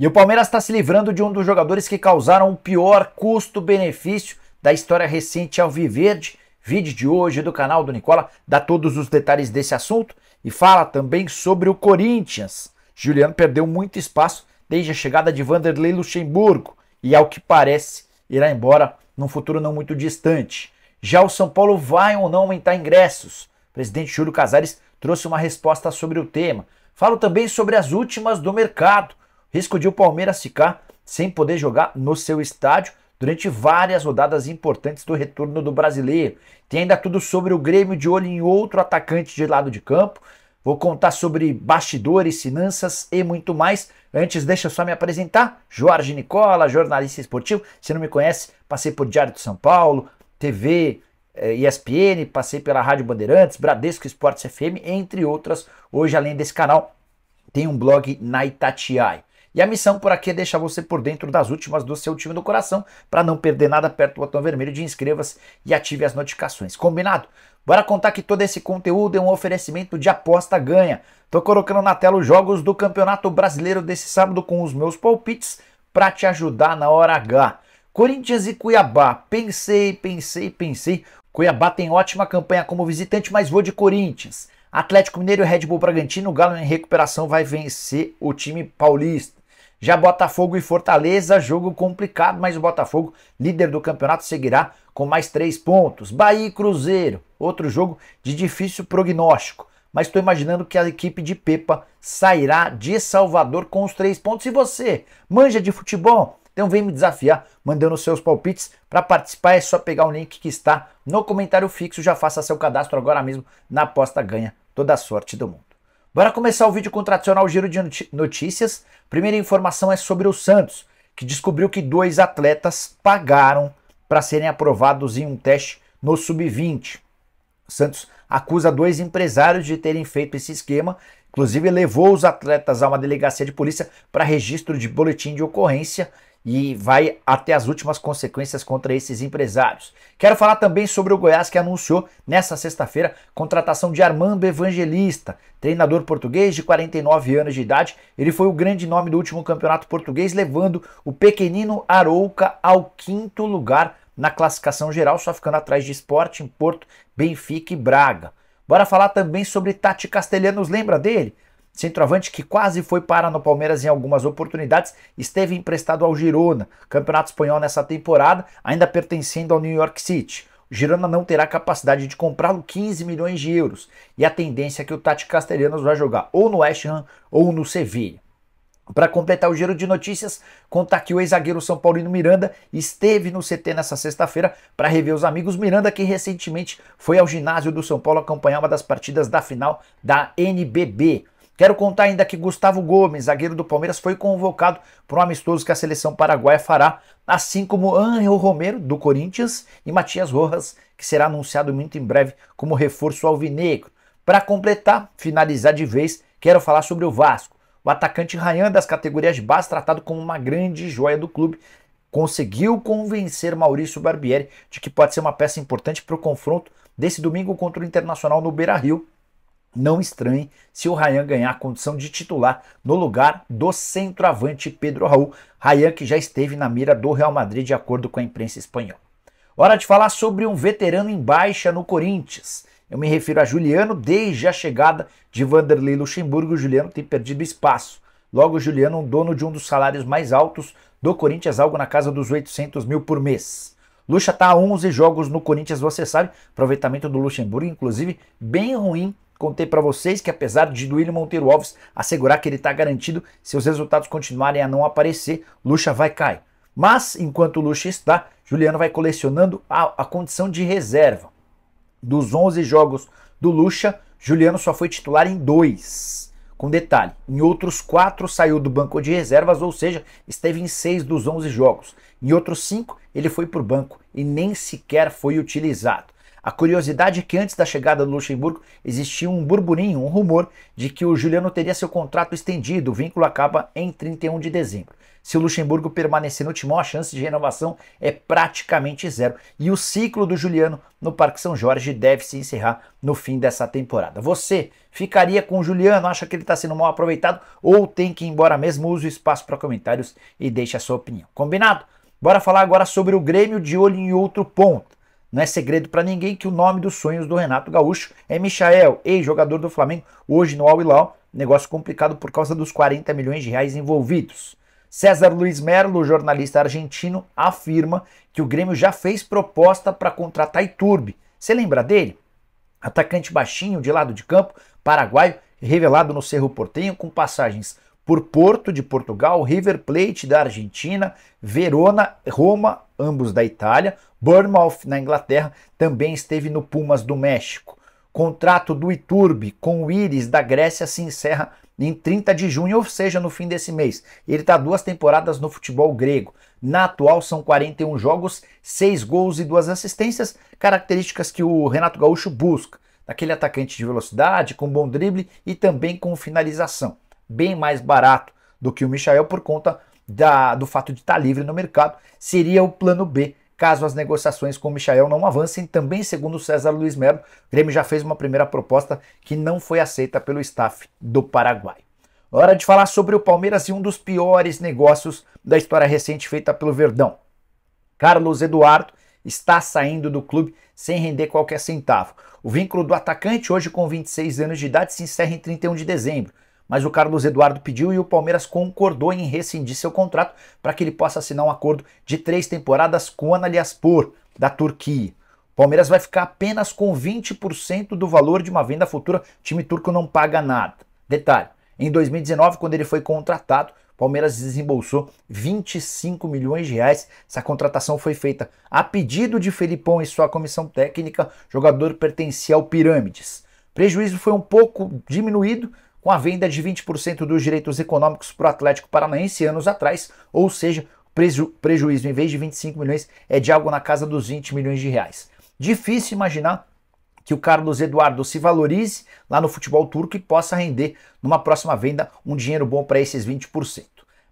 E o Palmeiras está se livrando de um dos jogadores que causaram o pior custo-benefício da história recente alviverde. Vídeo de hoje do canal do Nicola dá todos os detalhes desse assunto e fala também sobre o Corinthians. Juliano perdeu muito espaço desde a chegada de Vanderlei Luxemburgo e, ao que parece, irá embora num futuro não muito distante. Já o São Paulo vai ou não aumentar ingressos? O presidente Júlio Casares trouxe uma resposta sobre o tema. Falo também sobre as últimas do mercado. Risco de o Palmeiras ficar sem poder jogar no seu estádio durante várias rodadas importantes do retorno do Brasileiro. Tem ainda tudo sobre o Grêmio de olho em outro atacante de lado de campo. Vou contar sobre bastidores, finanças e muito mais. Antes, deixa eu só me apresentar. Jorge Nicola, jornalista esportivo. Se não me conhece, passei por Diário de São Paulo, TV, ESPN, passei pela Rádio Bandeirantes, Bradesco Esportes FM, entre outras. Hoje, além desse canal, tem um blog na Itatiaia. E a missão por aqui é deixar você por dentro das últimas do seu time do coração. Para não perder nada, aperta o botão vermelho de inscreva-se e ative as notificações. Combinado? Bora contar que todo esse conteúdo é um oferecimento de aposta ganha. Tô colocando na tela os jogos do Campeonato Brasileiro desse sábado com os meus palpites para te ajudar na hora H. Corinthians e Cuiabá. Pensei. Cuiabá tem ótima campanha como visitante, mas vou de Corinthians. Atlético Mineiro e Red Bull Bragantino. O Galo em recuperação vai vencer o time paulista. Já Botafogo e Fortaleza, jogo complicado, mas o Botafogo, líder do campeonato, seguirá com mais 3 pontos. Bahia e Cruzeiro, outro jogo de difícil prognóstico, mas estou imaginando que a equipe de Pepa sairá de Salvador com os 3 pontos. E você, manja de futebol? Então vem me desafiar, mandando seus palpites. Para participar é só pegar o link que está no comentário fixo, já faça seu cadastro agora mesmo na aposta ganha. Toda a sorte do mundo. Bora começar o vídeo com o tradicional giro de notícias. Primeira informação é sobre o Santos, que descobriu que 2 atletas pagaram para serem aprovados em um teste no Sub-20. O Santos acusa 2 empresários de terem feito esse esquema, inclusive levou os atletas a uma delegacia de polícia para registro de boletim de ocorrência e vai até as últimas consequências contra esses empresários. Quero falar também sobre o Goiás, que anunciou nesta sexta-feira contratação de Armando Evangelista, treinador português de 49 anos de idade. Ele foi o grande nome do último campeonato português, levando o pequenino Arouca ao 5º lugar na classificação geral, só ficando atrás de Sporting, Porto, Benfica e Braga. Bora falar também sobre Tati Castellanos, lembra dele? Centroavante que quase foi parar no Palmeiras em algumas oportunidades, esteve emprestado ao Girona, campeonato espanhol nessa temporada, ainda pertencendo ao New York City. O Girona não terá capacidade de comprá-lo 15 milhões de euros e a tendência é que o Tati Castellanos vai jogar ou no West Ham ou no Sevilla. Para completar o giro de notícias, contar que o ex-zagueiro São Paulino Miranda esteve no CT nessa sexta-feira para rever os amigos. Miranda, que recentemente foi ao ginásio do São Paulo acompanhar uma das partidas da final da NBB. Quero contar ainda que Gustavo Gomes, zagueiro do Palmeiras, foi convocado para um amistoso que a seleção paraguaia fará, assim como Ángel Romero, do Corinthians, e Matias Rojas, que será anunciado muito em breve como reforço alvinegro. Para completar, finalizar de vez, quero falar sobre o Vasco. O atacante Ryan, das categorias de base, tratado como uma grande joia do clube, conseguiu convencer Maurício Barbieri de que pode ser uma peça importante para o confronto desse domingo contra o Internacional no Beira-Rio. Não estranhe se o Ryan ganhar a condição de titular no lugar do centroavante Pedro Raul. Ryan, que já esteve na mira do Real Madrid, de acordo com a imprensa espanhola. Hora de falar sobre um veterano em baixa no Corinthians. Eu me refiro a Juliano. Desde a chegada de Vanderlei Luxemburgo, o Juliano tem perdido espaço. Logo, Juliano, dono de um dos salários mais altos do Corinthians, algo na casa dos 800 mil por mês. Luxa está a 11 jogos no Corinthians, você sabe. Aproveitamento do Luxemburgo, inclusive, bem ruim. Contei para vocês que, apesar de Duílio Monteiro Alves assegurar que ele está garantido, se os resultados continuarem a não aparecer, Luxa vai cair. Mas, enquanto o Luxa está, Juliano vai colecionando a condição de reserva. Dos 11 jogos do Luxa, Juliano só foi titular em 2. Com detalhe, em outros 4 saiu do banco de reservas, ou seja, esteve em 6 dos 11 jogos. Em outros 5, ele foi para o banco e nem sequer foi utilizado. A curiosidade é que antes da chegada do Luxemburgo existia um burburinho, um rumor de que o Juliano teria seu contrato estendido, o vínculo acaba em 31 de dezembro. Se o Luxemburgo permanecer no timão, a chance de renovação é praticamente zero. E o ciclo do Juliano no Parque São Jorge deve se encerrar no fim dessa temporada. Você ficaria com o Juliano? Acha que ele está sendo mal aproveitado? Ou tem que ir embora mesmo? Use o espaço para comentários e deixe a sua opinião. Combinado? Bora falar agora sobre o Grêmio de olho em outro ponto. Não é segredo para ninguém que o nome dos sonhos do Renato Gaúcho é Michael, ex-jogador do Flamengo, hoje no Al Hilal. Negócio complicado por causa dos 40 milhões de reais envolvidos. César Luiz Merlo, jornalista argentino, afirma que o Grêmio já fez proposta para contratar Iturbe. Você lembra dele? Atacante baixinho, de lado de campo, paraguaio, revelado no Cerro Porteño, com passagens por Porto, de Portugal, River Plate, da Argentina, Verona, Roma, ambos da Itália, Bournemouth, na Inglaterra, também esteve no Pumas do México. Contrato do Iturbe com o Iris, da Grécia, se encerra em 30 de junho, ou seja, no fim desse mês. Ele está 2 temporadas no futebol grego. Na atual são 41 jogos, 6 gols e 2 assistências, características que o Renato Gaúcho busca. Daquele atacante de velocidade, com bom drible e também com finalização. Bem mais barato do que o Michael por conta do fato de estar livre no mercado. Seria o plano B, caso as negociações com o Michael não avancem. Também, segundo o César Luiz Merlo, o Grêmio já fez uma primeira proposta que não foi aceita pelo staff do Paraguai. Hora de falar sobre o Palmeiras e um dos piores negócios da história recente feita pelo Verdão. Carlos Eduardo está saindo do clube sem render qualquer centavo. O vínculo do atacante, hoje com 26 anos de idade, se encerra em 31 de dezembro. Mas o Carlos Eduardo pediu e o Palmeiras concordou em rescindir seu contrato para que ele possa assinar um acordo de 3 temporadas com o Antalyaspor, da Turquia. O Palmeiras vai ficar apenas com 20% do valor de uma venda futura. O time turco não paga nada. Detalhe, em 2019, quando ele foi contratado, o Palmeiras desembolsou 25 milhões de reais. Essa contratação foi feita a pedido de Felipão e sua comissão técnica. O jogador pertencia ao Pirâmides. O prejuízo foi um pouco diminuído com a venda de 20% dos direitos econômicos para o Atlético Paranaense anos atrás, ou seja, o prejuízo em vez de 25 milhões é de algo na casa dos 20 milhões de reais. Difícil imaginar que o Carlos Eduardo se valorize lá no futebol turco e possa render numa próxima venda um dinheiro bom para esses 20%.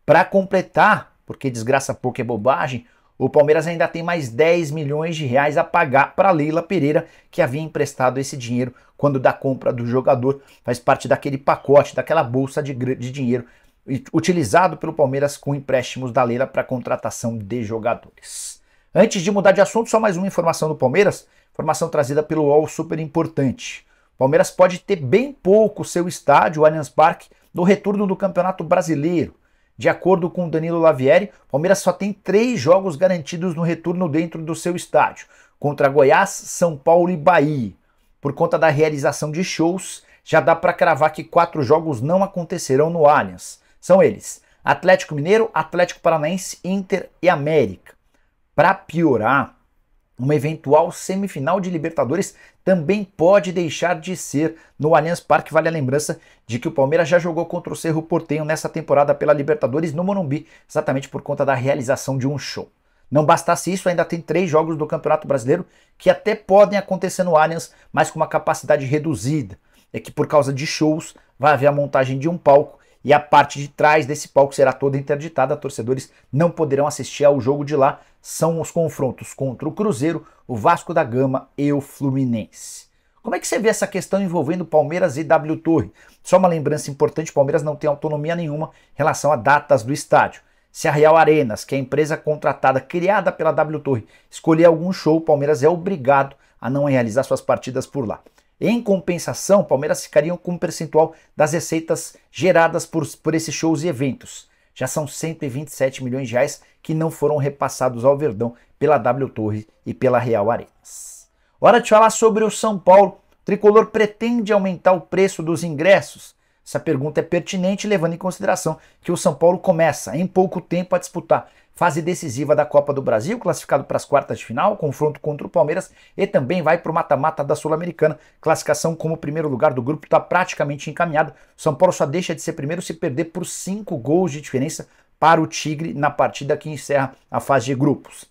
Para completar, porque desgraça pouco é bobagem, o Palmeiras ainda tem mais 10 milhões de reais a pagar para Leila Pereira, que havia emprestado esse dinheiro quando da compra do jogador. Faz parte daquele pacote, daquela bolsa de dinheiro utilizado pelo Palmeiras com empréstimos da Leila para contratação de jogadores. Antes de mudar de assunto, só mais uma informação do Palmeiras, informação trazida pelo UOL super importante. O Palmeiras pode ter bem pouco seu estádio, o Allianz Parque, no retorno do Campeonato Brasileiro. De acordo com Danilo Lavieri, o Palmeiras só tem 3 jogos garantidos no retorno dentro do seu estádio, contra Goiás, São Paulo e Bahia. Por conta da realização de shows, já dá para cravar que 4 jogos não acontecerão no Allianz. São eles: Atlético Mineiro, Atlético Paranaense, Inter e América. Para piorar, uma eventual semifinal de Libertadores também pode deixar de ser no Allianz Parque. Vale a lembrança de que o Palmeiras já jogou contra o Cerro Porteño nessa temporada pela Libertadores no Morumbi, exatamente por conta da realização de um show. Não bastasse isso, ainda tem 3 jogos do Campeonato Brasileiro que até podem acontecer no Allianz, mas com uma capacidade reduzida. É que por causa de shows vai haver a montagem de um palco e a parte de trás desse palco será toda interditada. Torcedores não poderão assistir ao jogo de lá. São os confrontos contra o Cruzeiro, o Vasco da Gama e o Fluminense. Como é que você vê essa questão envolvendo Palmeiras e W Torre? Só uma lembrança importante: o Palmeiras não tem autonomia nenhuma em relação a datas do estádio. Se a Real Arenas, que é a empresa contratada, criada pela W Torre, escolher algum show, o Palmeiras é obrigado a não realizar suas partidas por lá. Em compensação, o Palmeiras ficaria com um percentual das receitas geradas por esses shows e eventos. Já são 127 milhões de reais que não foram repassados ao Verdão pela W Torre e pela Real Arenas. Hora de falar sobre o São Paulo. O tricolor pretende aumentar o preço dos ingressos? Essa pergunta é pertinente, levando em consideração que o São Paulo começa em pouco tempo a disputar fase decisiva da Copa do Brasil, classificado para as quartas de final, confronto contra o Palmeiras, e também vai para o mata-mata da Sul-Americana. Classificação como primeiro lugar do grupo está praticamente encaminhada. O São Paulo só deixa de ser primeiro se perder por 5 gols de diferença para o Tigre na partida que encerra a fase de grupos.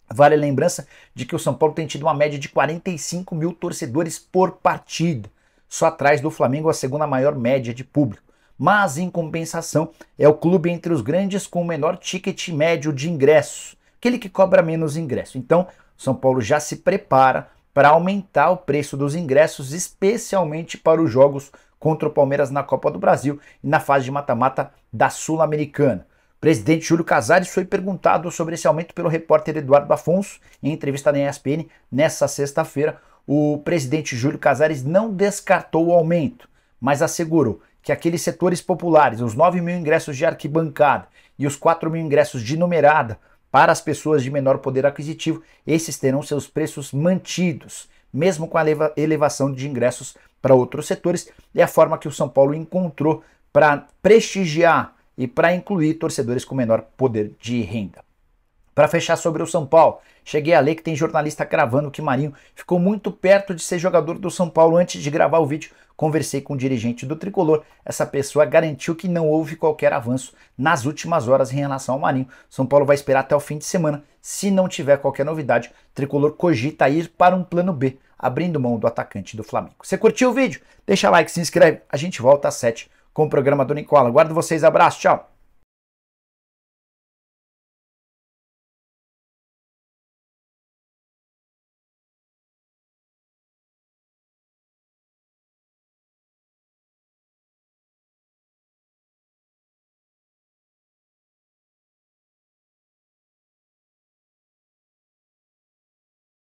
Vale a lembrança de que o São Paulo tem tido uma média de 45 mil torcedores por partida, só atrás do Flamengo, a segunda maior média de público. Mas, em compensação, é o clube entre os grandes com o menor ticket médio de ingressos, aquele que cobra menos ingresso. Então, o São Paulo já se prepara para aumentar o preço dos ingressos, especialmente para os jogos contra o Palmeiras na Copa do Brasil e na fase de mata-mata da Sul-Americana. O presidente Júlio Casares foi perguntado sobre esse aumento pelo repórter Eduardo Afonso em entrevista na ESPN nesta sexta-feira. O presidente Júlio Casares não descartou o aumento, mas assegurou que aqueles setores populares, os 9 mil ingressos de arquibancada e os 4 mil ingressos de numerada para as pessoas de menor poder aquisitivo, esses terão seus preços mantidos, mesmo com a elevação de ingressos para outros setores. É a forma que o São Paulo encontrou para prestigiar e para incluir torcedores com menor poder de renda. Para fechar sobre o São Paulo, cheguei a ler que tem jornalista cravando que Marinho ficou muito perto de ser jogador do São Paulo antes de gravar o vídeo. Conversei com um dirigente do Tricolor, essa pessoa garantiu que não houve qualquer avanço nas últimas horas em relação ao Marinho. São Paulo vai esperar até o fim de semana. Se não tiver qualquer novidade, o Tricolor cogita ir para um plano B, abrindo mão do atacante do Flamengo. Você curtiu o vídeo? Deixa like, se inscreve. A gente volta às 7 com o programa do Nicola. Aguardo vocês, abraço, tchau!